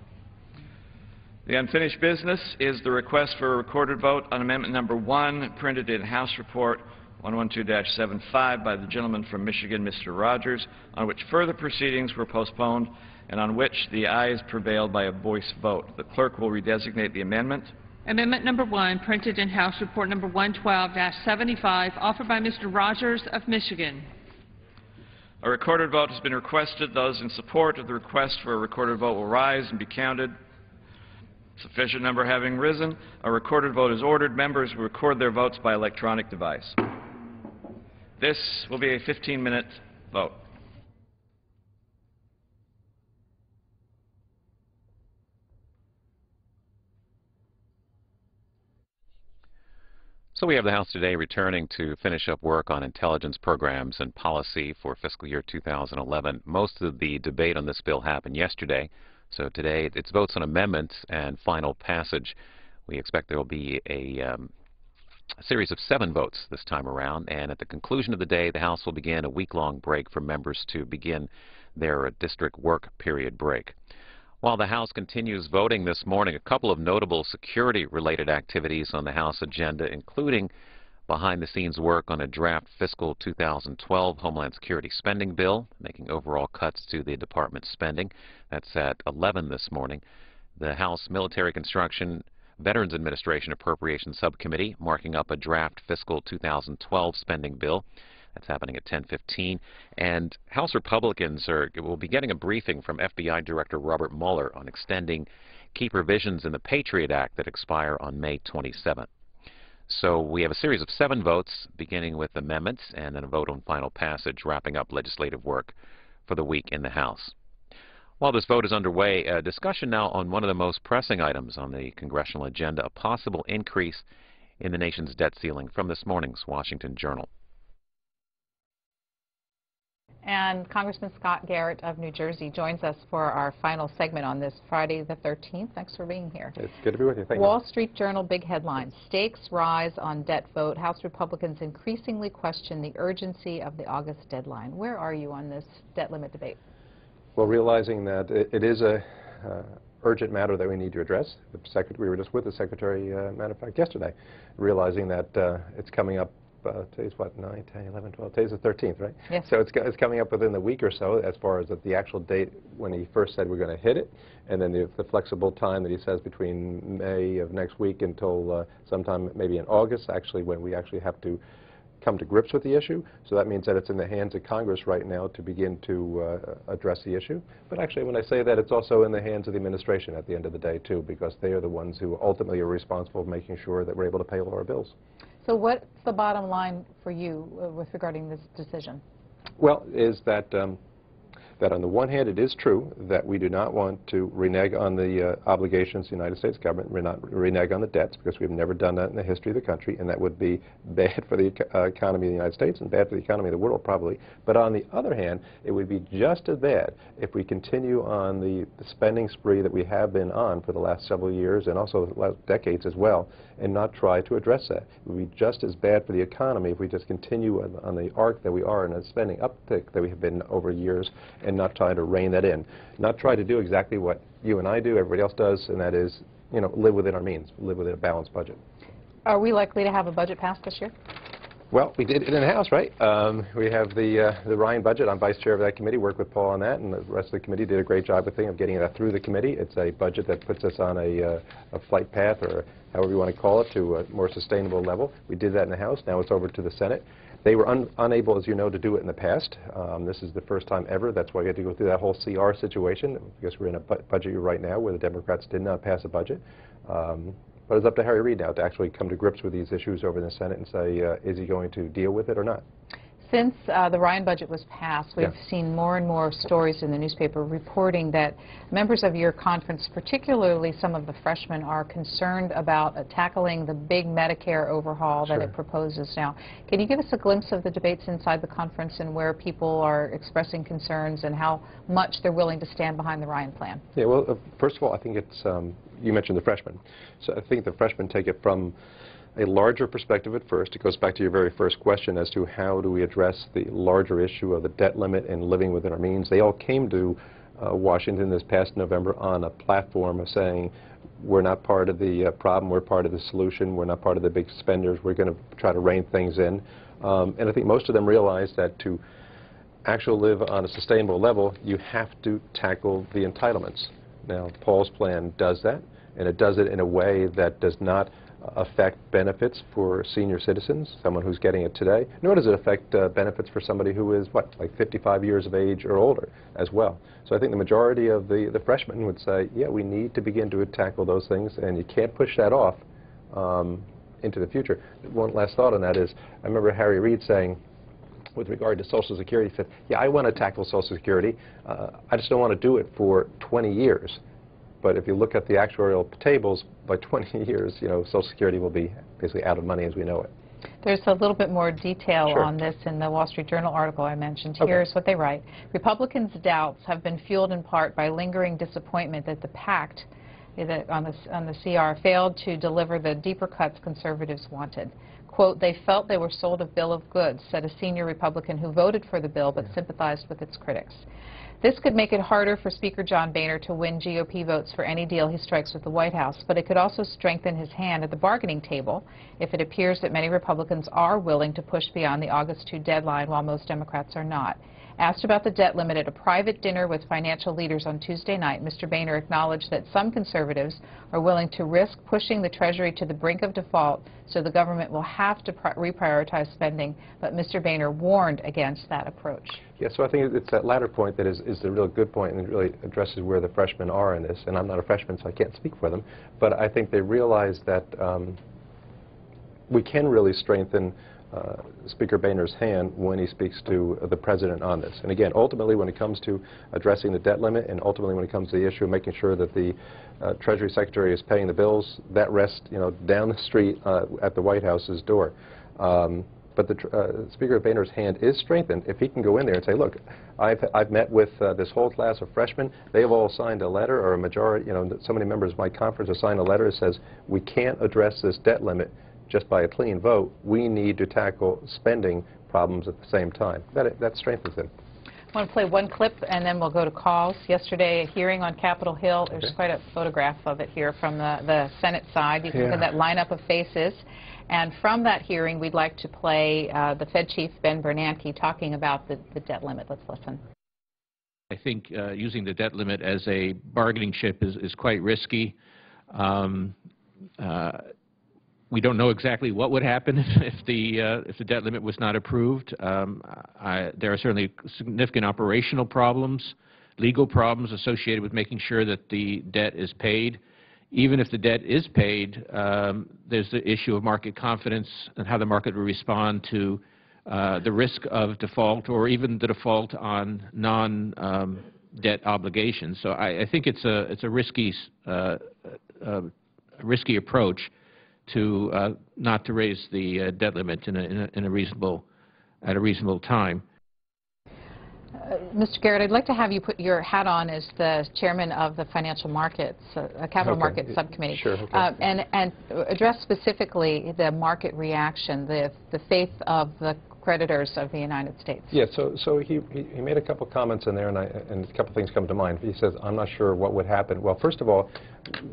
The unfinished business is the request for a recorded vote on amendment number 1, printed in House Report 112-75 by the gentleman from Michigan, Mr. Rogers, on which further proceedings were postponed and on which the ayes prevailed by a voice vote. The clerk will redesignate the amendment. Amendment number 1, printed in House Report number 112-75, offered by Mr. Rogers of Michigan. A recorded vote has been requested. Those in support of the request for a recorded vote will rise and be counted. Sufficient number having risen, a recorded vote is ordered. Members will record their votes by electronic device. This will be a 15-minute vote. So we have the House today returning to finish up work on intelligence programs and policy for fiscal year 2011. Most of the debate on this bill happened yesterday. So today it's votes on amendments and final passage. We expect there will be a series of 7 votes this time around, and at the conclusion of the day the House will begin a week-long break for members to begin their district work period break. While the House continues voting this morning, a couple of notable security-related activities on the House agenda, including behind-the-scenes work on a draft fiscal 2012 Homeland Security spending bill, making overall cuts to the department's spending. That's at 11 this morning. The House Military Construction Veterans Administration Appropriations Subcommittee marking up a draft fiscal 2012 spending bill. That's happening at 10:15. And House Republicans will be getting a briefing from FBI Director Robert Mueller on extending key provisions in the Patriot Act that expire on May 27th. So we have a series of 7 votes, beginning with amendments and then a vote on final passage, wrapping up legislative work for the week in the House. While this vote is underway, a discussion now on one of the most pressing items on the congressional agenda, a possible increase in the nation's debt ceiling, from this morning's Washington Journal. And Congressman Scott Garrett of New Jersey joins us for our final segment on this Friday the 13th. Thanks for being here. It's good to be with you. Thank you. Wall Street Journal big headline: stakes rise on debt vote. House Republicans increasingly question the urgency of the August deadline. Where are you on this debt limit debate? Well, realizing that it is a urgent matter that we need to address. We were just with the Secretary, matter of fact, yesterday, realizing that it's coming up. Today's what, 9, 10, 11, 12, today's the 13th, right? Yes. So it's coming up within the week or so as far as the actual date when he first said we're going to hit it, and then the flexible time that he says between May of next week until sometime maybe in August, actually, when we actually have to come to grips with the issue. So that means that it's in the hands of Congress right now to begin to address the issue. But actually, when I say that, it's also in the hands of the administration at the end of the day, too, because they are the ones who ultimately are responsible for making sure that we're able to pay all our bills. So what's the bottom line for you with regarding this decision? Well, is that that on the one hand, it is true that we do not want to renege on the obligations of the United States government, renege on the debts, because we've never done that in the history of the country, and that would be bad for the economy of the United States and bad for the economy of the world, probably. But on the other hand, it would be just as bad if we continue on the spending spree that we have been on for the last several years and also the last decades as well, and not try to address that. It would be just as bad for the economy if we just continue on the arc that we are in a spending uptick that we have been over years, and not try to rein that in. Not try to do exactly what you and I do, everybody else does, and that is, you know, live within our means, live within a balanced budget. Are we likely to have a budget passed this year? Well, we did it in the House, right? We have the Ryan budget. I'm vice chair of that committee, worked with Paul on that, and the rest of the committee did a great job of getting that through the committee. It's a budget that puts us on a flight path, or however you want to call it, to a more sustainable level. We did that in the House. Now it's over to the Senate. They were unable, as you know, to do it in the past. This is the first time ever. That's why we had to go through that whole CR situation, because we're in a budget year right now where the Democrats did not pass a budget. But it's up to Harry Reid now to actually come to grips with these issues over in the Senate and say, is he going to deal with it or not? Since the Ryan budget was passed, we've seen more and more stories in the newspaper reporting that members of your conference, particularly some of the freshmen, are concerned about tackling the big Medicare overhaul that it proposes now. Can you give us a glimpse of the debates inside the conference and where people are expressing concerns and how much they're willing to stand behind the Ryan plan? Yeah, well, first of all, I think it's, you mentioned the freshmen. So I think the freshmen take it from a larger perspective at first. It goes back to your very first question as to how do we address the larger issue of the debt limit and living within our means. They all came to Washington this past November on a platform of saying, we're not part of the problem, we're part of the solution, we're not part of the big spenders, we're going to try to rein things in. And I think most of them realize that to actually live on a sustainable level, you have to tackle the entitlements. Now, Paul's plan does that, and it does it in a way that does not affect benefits for senior citizens, someone who's getting it today, nor does it affect benefits for somebody who is, what, like 55 years of age or older as well. So I think the majority of the freshmen would say, yeah, we need to begin to tackle those things, and you can't push that off into the future. One last thought on that is, I remember Harry Reid saying, with regard to Social Security, he said, yeah, I want to tackle Social Security. I just don't want to do it for 20 years. But if you look at the actuarial tables, by 20 years, you know, Social Security will be basically out of money as we know it. There's a little bit more detail on this in the Wall Street Journal article I mentioned. Here's what they write. Republicans' doubts have been fueled in part by lingering disappointment that the pact on the CR failed to deliver the deeper cuts conservatives wanted. Quote, they felt they were sold a bill of goods, said a senior Republican who voted for the bill but sympathized with its critics. This could make it harder for Speaker John Boehner to win GOP votes for any deal he strikes with the White House, but it could also strengthen his hand at the bargaining table if it appears that many Republicans are willing to push beyond the August 2 deadline while most Democrats are not. Asked about the debt limit at a private dinner with financial leaders on Tuesday night, Mr. Boehner acknowledged that some conservatives are willing to risk pushing the Treasury to the brink of default so the government will have to reprioritize spending, but Mr. Boehner warned against that approach. Yeah, so I think it's that latter point that is the real good point, and it really addresses where the freshmen are in this. And I'm not a freshman, so I can't speak for them, but I think they realize that we can really strengthen Speaker Boehner's hand when he speaks to the President on this. And again, ultimately when it comes to addressing the debt limit, and ultimately when it comes to the issue of making sure that the Treasury Secretary is paying the bills, that rests, you know, down the street at the White House's door. But the Speaker Boehner's hand is strengthened if he can go in there and say, look, I've met with this whole class of freshmen. They've all signed a letter, or a majority, you know, so many members of my conference have signed a letter that says we can't address this debt limit just by a clean vote. We need to tackle spending problems at the same time. That strengthens him. I want to play one clip and then we'll go to calls. Yesterday, a hearing on Capitol Hill. There's quite a photograph of it here from the Senate side. You can look at that lineup of faces. And from that hearing, we'd like to play the Fed Chief, Ben Bernanke, talking about the debt limit. Let's listen. I think using the debt limit as a bargaining chip is quite risky. We don't know exactly what would happen if the debt limit was not approved. There are certainly significant operational problems, legal problems associated with making sure that the debt is paid. Even if the debt is paid, there's the issue of market confidence and how the market will respond to the risk of default or even the default on non-debt obligations. So I think it's a risky approach to not to raise the debt limit at a reasonable time. Mr. Garrett, I'd like to have you put your hat on as the chairman of the Financial Markets, Capital Markets Subcommittee, and address specifically the market reaction, the faith of the creditors of the United States. Yeah, so he made a couple comments in there, and a couple things come to mind. He says, I'm not sure what would happen. Well, first of all,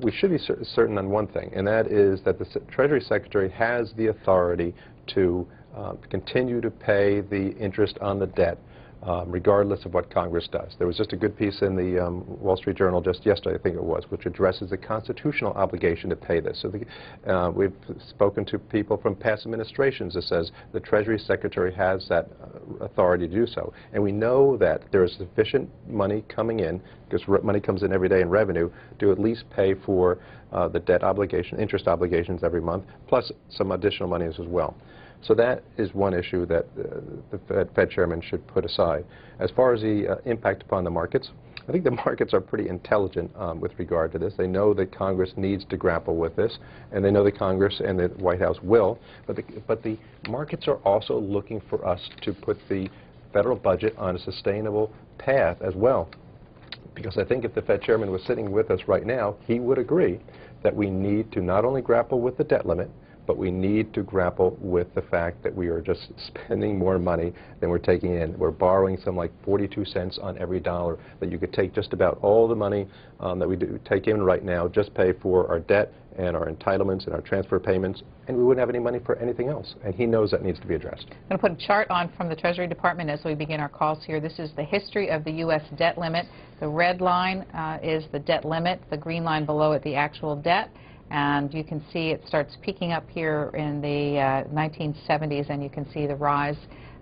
we should be certain on one thing, and that is that the Treasury Secretary has the authority to continue to pay the interest on the debt, regardless of what Congress does. There was just a good piece in the Wall Street Journal just yesterday, I think it was, which addresses the constitutional obligation to pay this. So we've spoken to people from past administrations that says the Treasury Secretary has that authority to do so. And we know that there is sufficient money coming in, because money comes in every day in revenue, to at least pay for the debt obligation, interest obligations every month, plus some additional monies as well. So that is one issue that the Fed chairman should put aside. As far as the impact upon the markets, I think the markets are pretty intelligent with regard to this. They know that Congress needs to grapple with this, and they know that Congress and the White House will. But the markets are also looking for us to put the federal budget on a sustainable path as well. Because I think if the Fed chairman was sitting with us right now, he would agree that we need to not only grapple with the debt limit, but we need to grapple with the fact that we are just spending more money than we're taking in. We're borrowing some like 42 cents on every dollar, that you could take just about all the money that we do take in right now, just pay for our debt and our entitlements and our transfer payments, and we wouldn't have any money for anything else. And he knows that needs to be addressed. I'm going to put a chart on from the Treasury Department as we begin our calls here. This is the history of the U.S. debt limit. The red line is the debt limit, the green line below it the actual debt. And you can see it starts peaking up here in the 1970s, and you can see the rise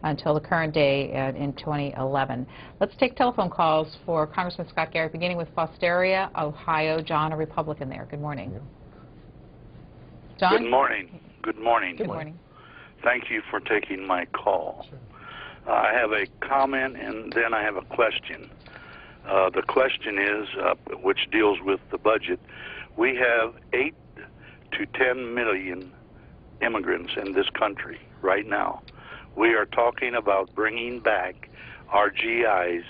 until the current day in 2011. Let's take telephone calls for Congressman Scott Garrett, beginning with Fosteria, Ohio. John, a Republican there. Good morning. John? Good morning. Good morning. Good morning. Thank you for taking my call. Sure. I have a comment and then I have a question. The question is, which deals with the budget. We have 8 to 10 million immigrants in this country right now. We are talking about bringing back our GIs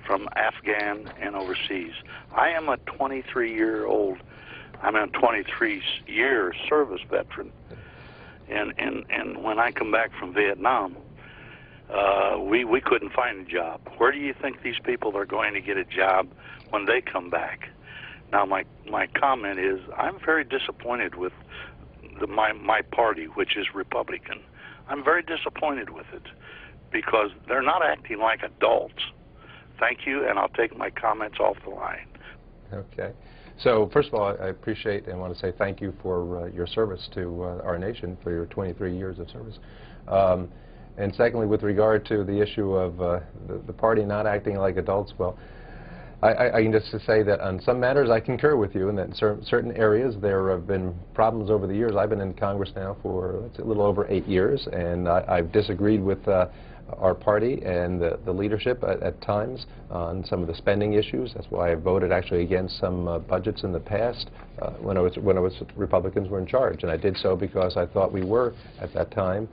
from Afghan and overseas. I am a 23-year-old, I'm a 23-year service veteran. And when I come back from Vietnam, we couldn't find a job. Where do you think these people are going to get a job when they come back? Now, my comment is, I'm very disappointed with my party, which is Republican. I'm very disappointed with it because they're not acting like adults. Thank you, and I'll take my comments off the line. Okay. So, first of all, I appreciate and want to say thank you for your service to our nation, for your 23 years of service. And secondly, with regard to the issue of the party not acting like adults, well, I can just say that on some matters I concur with you, and that in certain areas there have been problems over the years. I've been in Congress now for a little over 8 years, and I've disagreed with our party and the leadership at times on some of the spending issues. That's why I voted actually against some budgets in the past when Republicans were in charge, and I did so because I thought we were at that time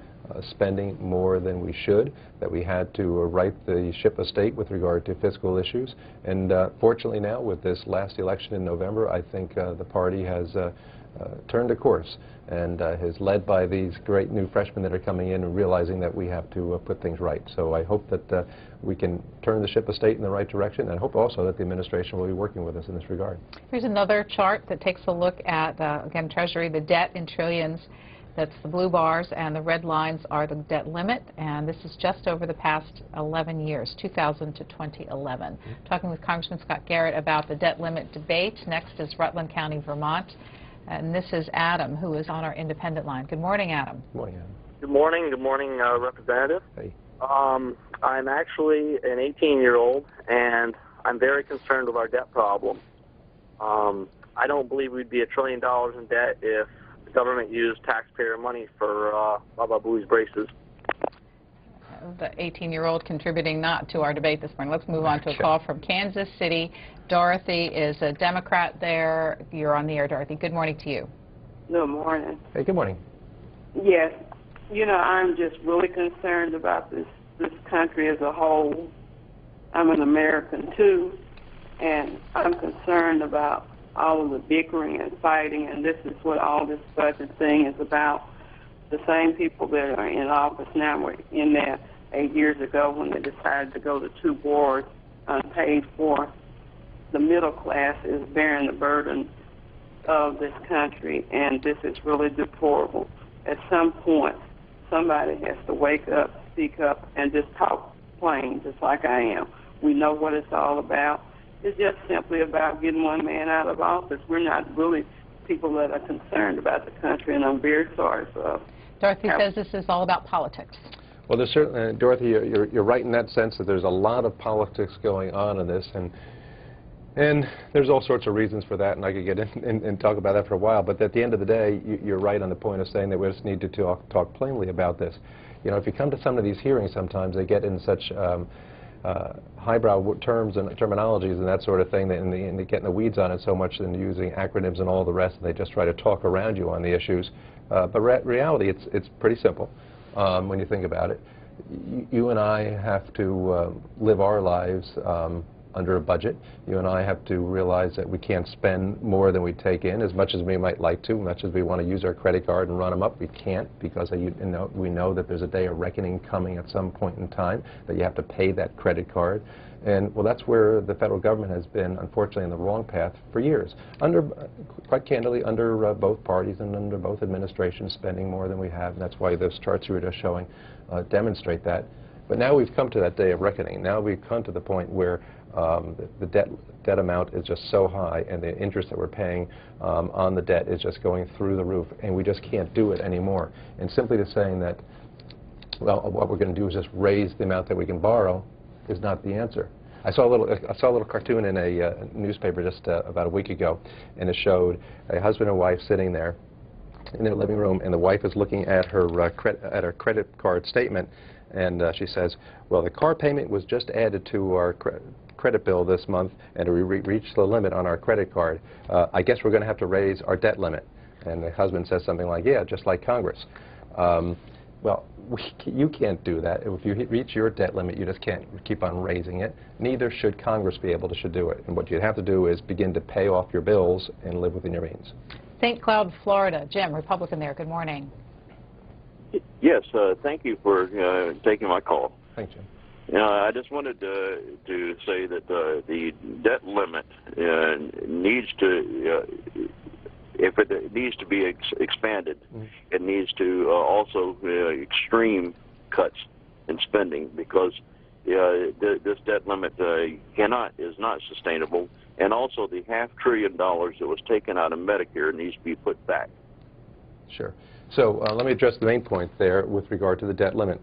spending more than we should, that we had to right the ship of state with regard to fiscal issues. And fortunately now, with this last election in November, I think the party has turned a course and is led by these great new freshmen that are coming in and realizing that we have to put things right. So I hope that we can turn the ship of state in the right direction, and I hope also that the administration will be working with us in this regard. Here's another chart that takes a look at, again, Treasury, the debt in trillions. That's the blue bars, and the red lines are the debt limit, and this is just over the past 11 years, 2000 to 2011. Talking with Congressman Scott Garrett about the debt limit debate. Next is Rutland County, Vermont, and this is Adam, who is on our independent line. Good morning, Adam. Good morning, Adam. Good morning. Good morning, Representative. Hey. I'm actually an 18-year-old, and I'm very concerned with our debt problem. I don't believe we'd be $1 trillion in debt if the government used taxpayer money for Baba Booey's braces. The 18-year-old contributing not to our debate this morning. Let's move on to a call from Kansas City. Dorothy is a Democrat there. You're on the air, Dorothy. Good morning to you. Good morning. Hey, good morning. Yes. You know, I'm just really concerned about this country as a whole. I'm an American, too, and I'm concerned about all of the bickering and fighting, and this is what all this budget thing is about. The same people that are in office now were in there 8 years ago when they decided to go to 2 boards unpaid for. The middle class is bearing the burden of this country, and this is really deplorable. At some point, somebody has to wake up, speak up, and just talk plain, just like I am. We know what it's all about. It's just simply about getting one man out of office. We're not really people that are concerned about the country, and I'm very sorry for Dorothy says this is all about politics. Well, there's certainly, Dorothy, you're right in that sense that there's a lot of politics going on in this, and there's all sorts of reasons for that, and I could get in and talk about that for a while. But at the end of the day, you're right on the point of saying that we just need to talk plainly about this. You know, if you come to some of these hearings, sometimes they get in such highbrow terms and terminologies and that sort of thing, and they get in the weeds on it so much and using acronyms and all the rest, and they just try to talk around you on the issues. But reality, it's pretty simple when you think about it. You and I have to live our lives under a budget. You and I have to realize that we can't spend more than we take in, as much as we might like to, as much as we want to use our credit card and run them up. We can't, because we know that there's a day of reckoning coming at some point in time, that you have to pay that credit card. And, well, that's where the federal government has been, unfortunately, on the wrong path for years. Quite candidly, under both parties and under both administrations, spending more than we have, and that's why those charts you were just showing demonstrate that. But now we've come to that day of reckoning. Now we've come to the point where the debt amount is just so high, and the interest that we're paying on the debt is just going through the roof, and we just can't do it anymore. And simply to saying that, well, what we're going to do is just raise the amount that we can borrow is not the answer. I saw a little cartoon in a newspaper just about a week ago, and it showed a husband and wife sitting there in their living room, and the wife is looking at her credit card statement, and she says, well, the car payment was just added to our credit bill this month, and we reached the limit on our credit card. I guess we're going to have to raise our debt limit. And the husband says something like, yeah, just like Congress. Well, you can't do that. If you reach your debt limit, you just can't keep on raising it. Neither should Congress be able to do it. And what you'd have to do is begin to pay off your bills and live within your means. St. Cloud, Florida. Jim, Republican there. Good morning. Yes, thank you for taking my call. Thank you. I just wanted to say that the debt limit needs to, if it needs to be expanded, it needs to also extreme cuts in spending, because this debt limit is not sustainable, and also the $500 billion that was taken out of Medicare needs to be put back. Sure. So let me address the main point there with regard to the debt limit.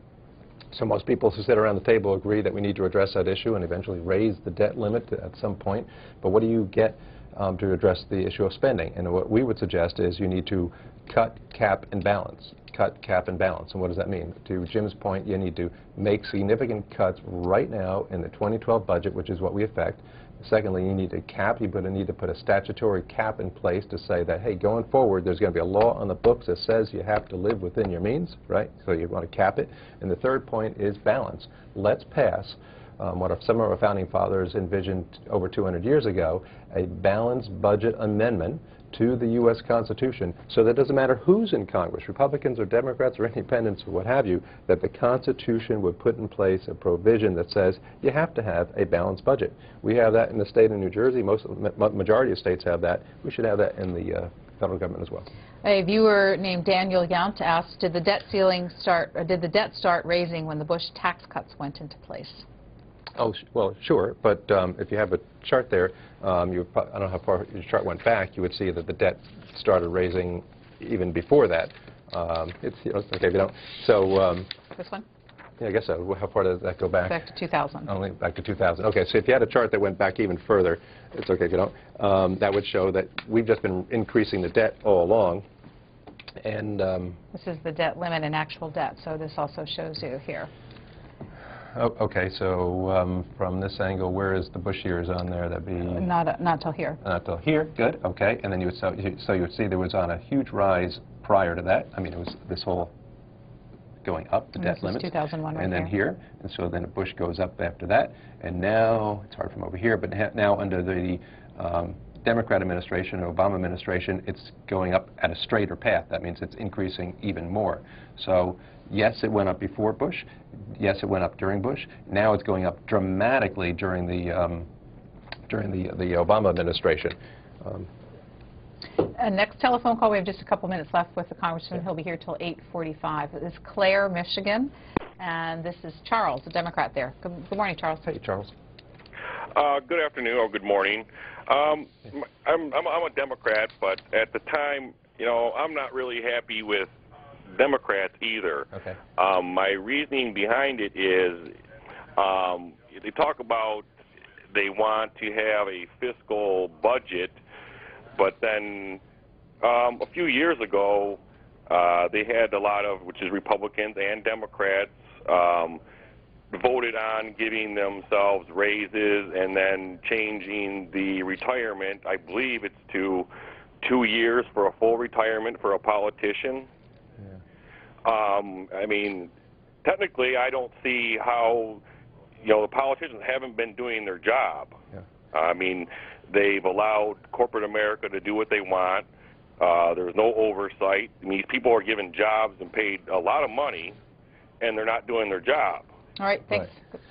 So most people who sit around the table agree that we need to address that issue and eventually raise the debt limit at some point. But what do you get to address the issue of spending? And what we would suggest is you need to cut, cap, and balance. Cut, cap, and balance. And what does that mean? To Jim's point, you need to make significant cuts right now in the 2012 budget, which is what we affect. Secondly, you need to cap. You need to put a statutory cap in place to say that, hey, going forward, there's going to be a law on the books that says you have to live within your means, right? So you want to cap it. And the third point is balance. Let's pass what some of our founding fathers envisioned over 200 years ago, a balanced budget amendment to the U.S. Constitution, so that it doesn't matter who's in Congress, Republicans or Democrats or independents or what have you, that the Constitution would put in place a provision that says you have to have a balanced budget. We have that in the state of New Jersey. Majority of states have that. We should have that in the federal government as well. A viewer named Daniel Yount asked, did the debt start raising when the Bush tax cuts went into place? Oh, well, sure, but if you have a chart there, I don't know how far your chart went back, you would see that the debt started raising even before that. It's, okay, if you don't. So, this one? Yeah, I guess so. How far does that go back? Back to 2000. Only back to 2000. Okay, so if you had a chart that went back even further, it's okay if you don't, that would show that we've just been increasing the debt all along. And this is the debt limit and actual debt, so this also shows you here. Okay, so from this angle, where is the Bush years on there? That'd be not till here. Not till here. Good. Okay, and then you would see there was on a huge rise prior to that. I mean, it was this whole going up the debt limit. 2001 right and then here, and so then Bush goes up after that, and now it's hard from over here, but now under the Democrat administration, Obama administration, it's going up at a straighter path. That means it's increasing even more. So yes, it went up before Bush. Yes, it went up during Bush. Now it's going up dramatically during the Obama administration. Next telephone call, we have just a couple minutes left with the Congressman. He'll be here till 8:45. This is Clare, Michigan, and this is Charles, a Democrat there. Good morning, Charles. Hey, Charles. Good afternoon or good morning. I'm a Democrat, but at the time, you know, I'm not really happy with Democrats either. Okay. My reasoning behind it is they talk about they want to have a fiscal budget, but then a few years ago they had a lot of, which is Republicans and Democrats, voted on giving themselves raises and then changing the retirement. I believe it's to 2 years for a full retirement for a politician. I mean, technically, I don't see how, you know, the politicians haven't been doing their job. I mean, they've allowed corporate America to do what they want. There's no oversight. I mean, these people are given jobs and paid a lot of money, and they're not doing their job. All right, thanks. Right.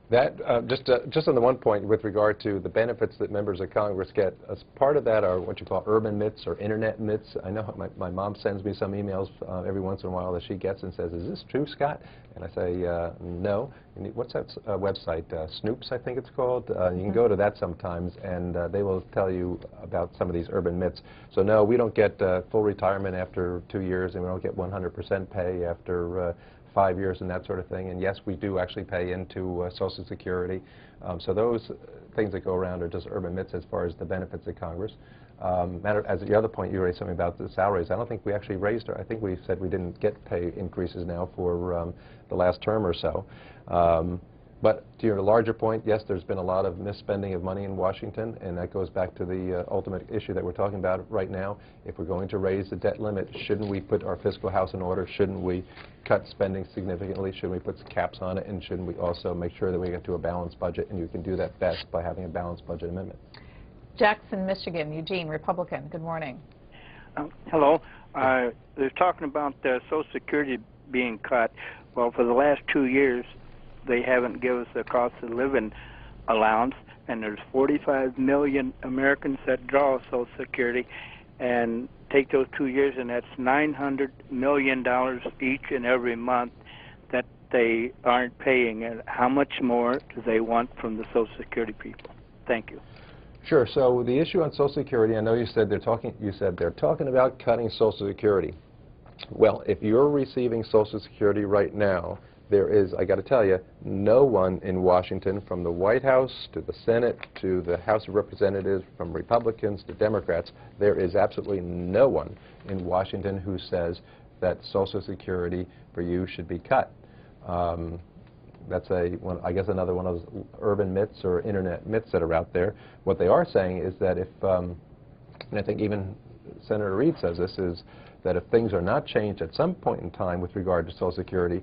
That, just on the one point with regard to the benefits that members of Congress get, as part of that are what you call urban myths or internet myths. I know my mom sends me some emails every once in a while that she gets and says, "Is this true, Scott?" And I say, no. And what's that website? Snoops, I think it's called. You can go to that sometimes, and they will tell you about some of these urban myths. So no, we don't get full retirement after 2 years, and we don't get 100% pay after 5 years and that sort of thing. And yes, we do actually pay into Social Security. So those things that go around are just urban myths as far as the benefits of Congress. As the other point, you raised something about the salaries. I don't think we actually raised I think we said we didn't get pay increases now for the last term or so. But to your larger point, yes, there's been a lot of misspending of money in Washington, and that goes back to the ultimate issue that we're talking about right now. If we're going to raise the debt limit, shouldn't we put our fiscal house in order? Shouldn't we cut spending significantly? Shouldn't we put caps on it? And shouldn't we also make sure that we get to a balanced budget? And you can do that best by having a balanced budget amendment. Jackson, Michigan, Eugene, Republican. Good morning. Hello. They're talking about Social Security being cut. Well, for the last 2 years, they haven't given us the cost of living allowance, and there's 45 million Americans that draw Social Security, and take those 2 years, and that's $900 million each and every month that they aren't paying. And how much more do they want from the Social Security people? Thank you. Sure. So the issue on Social Security, I know you said they're talking about cutting Social Security. Well, if you're receiving Social Security right now, there is, I got to tell you, no one in Washington, from the White House to the Senate to the House of Representatives, from Republicans to Democrats, there is absolutely no one in Washington who says that Social Security for you should be cut. That's I guess another one of those urban myths or internet myths that are out there. What they are saying is that if, and I think even Senator Reid says this, is that if things are not changed at some point in time with regard to Social Security,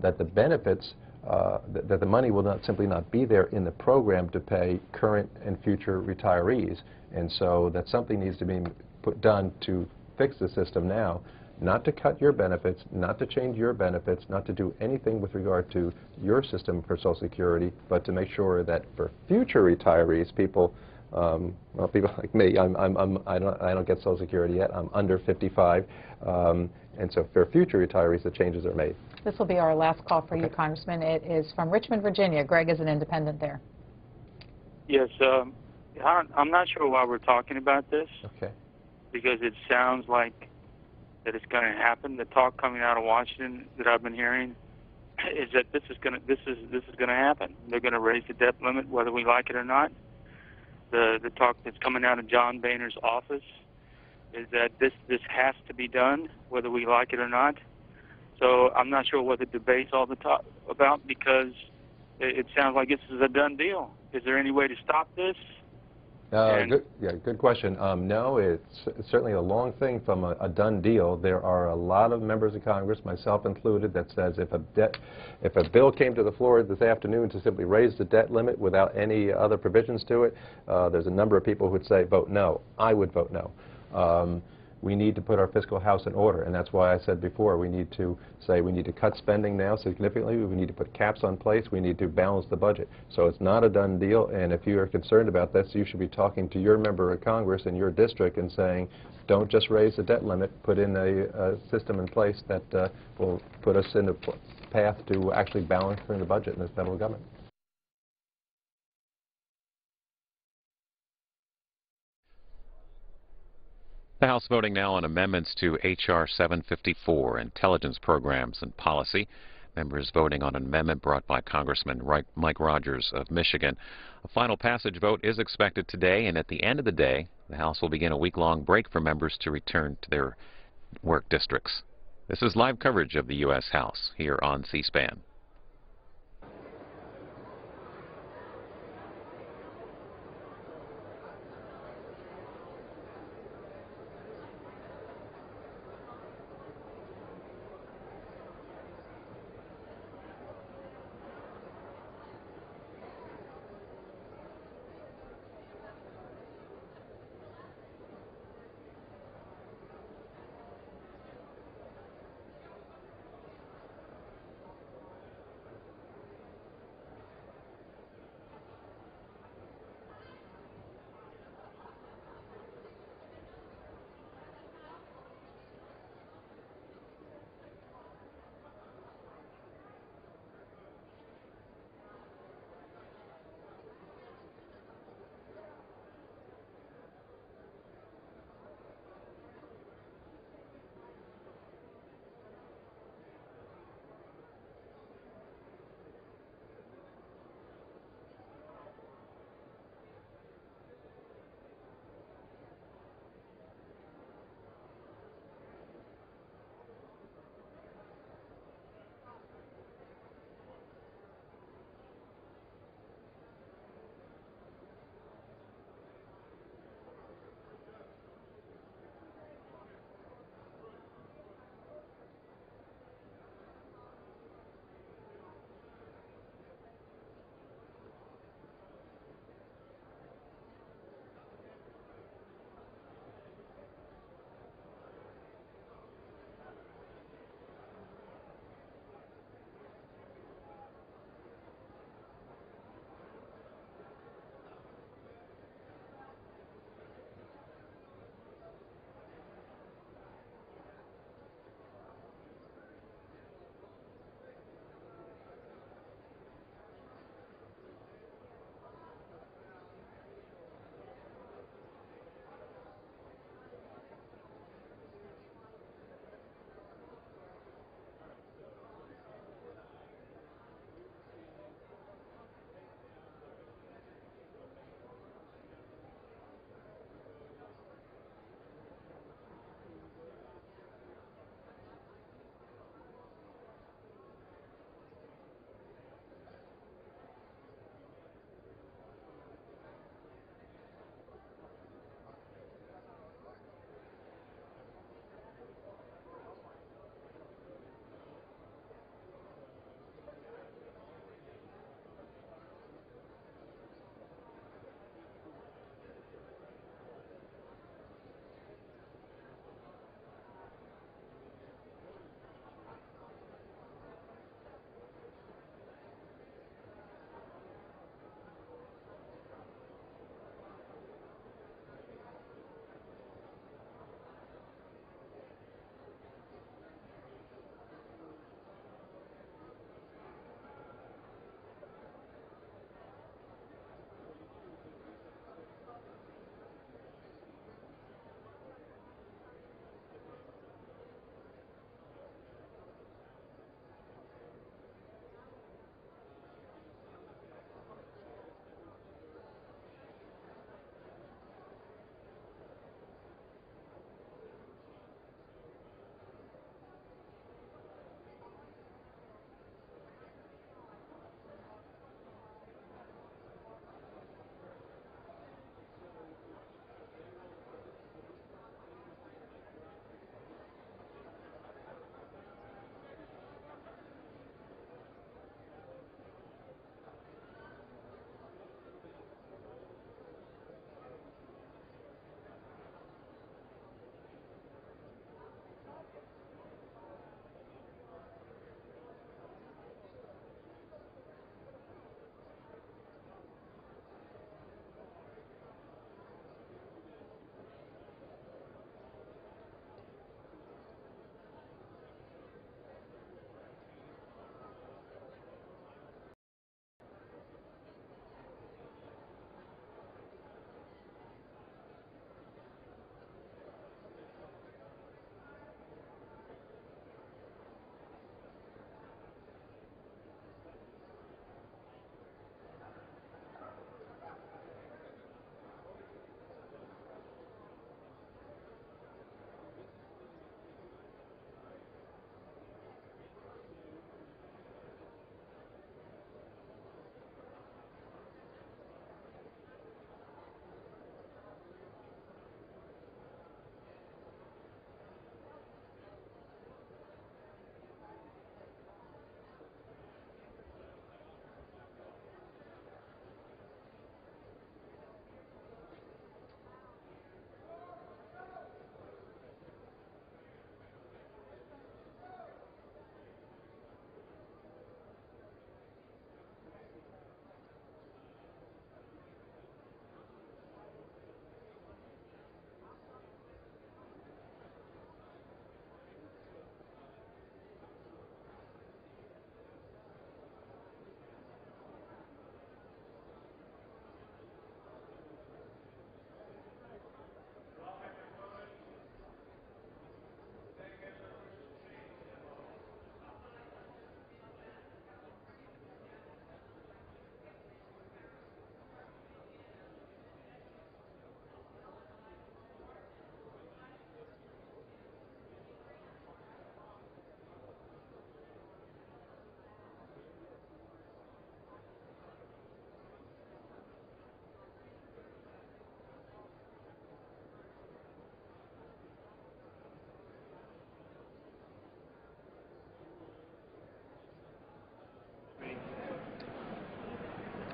that the benefits, that the money will simply not be there in the program to pay current and future retirees. And so that something needs to be done to fix the system now, not to cut your benefits, not to change your benefits, not to do anything with regard to your system for Social Security, but to make sure that for future retirees, people, well, people like me, I don't get Social Security yet. I'm under 55, and so for future retirees, the changes are made. This will be our last call for you, Congressman. It is from Richmond, Virginia. Greg is an independent there. Yes, I'm not sure why we're talking about this. Okay. Because it sounds like that it's going to happen. The talk coming out of Washington that I've been hearing is that this is going to happen. They're going to raise the debt limit whether we like it or not. The talk that's coming out of John Boehner's office is that this has to be done whether we like it or not. So I'm not sure what the debate's all about, because it sounds like this is a done deal. Is there any way to stop this? Good question. No, it's certainly a long thing from a done deal. There are a lot of members of Congress, myself included, that says if a bill came to the floor this afternoon to simply raise the debt limit without any other provisions to it, there's a number of people who would say vote no. I would vote no. we need to put our fiscal house in order, and that's why I said before we need to say we need to cut spending now significantly, we need to put caps on place, we need to balance the budget. So it's not a done deal, and if you are concerned about this, you should be talking to your member of Congress in your district and saying, don't just raise the debt limit, put in a system in place that will put us in a path to actually balancing the budget in the federal government. The House voting now on amendments to H.R. 754, Intelligence Programs and Policy. Members voting on an amendment brought by Congressman Mike Rogers of Michigan. A final passage vote is expected today, and at the end of the day, the House will begin a week-long break for members to return to their work districts. This is live coverage of the U.S. House here on C-SPAN.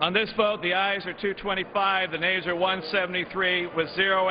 On this vote, the ayes are 225, the nays are 173, with 0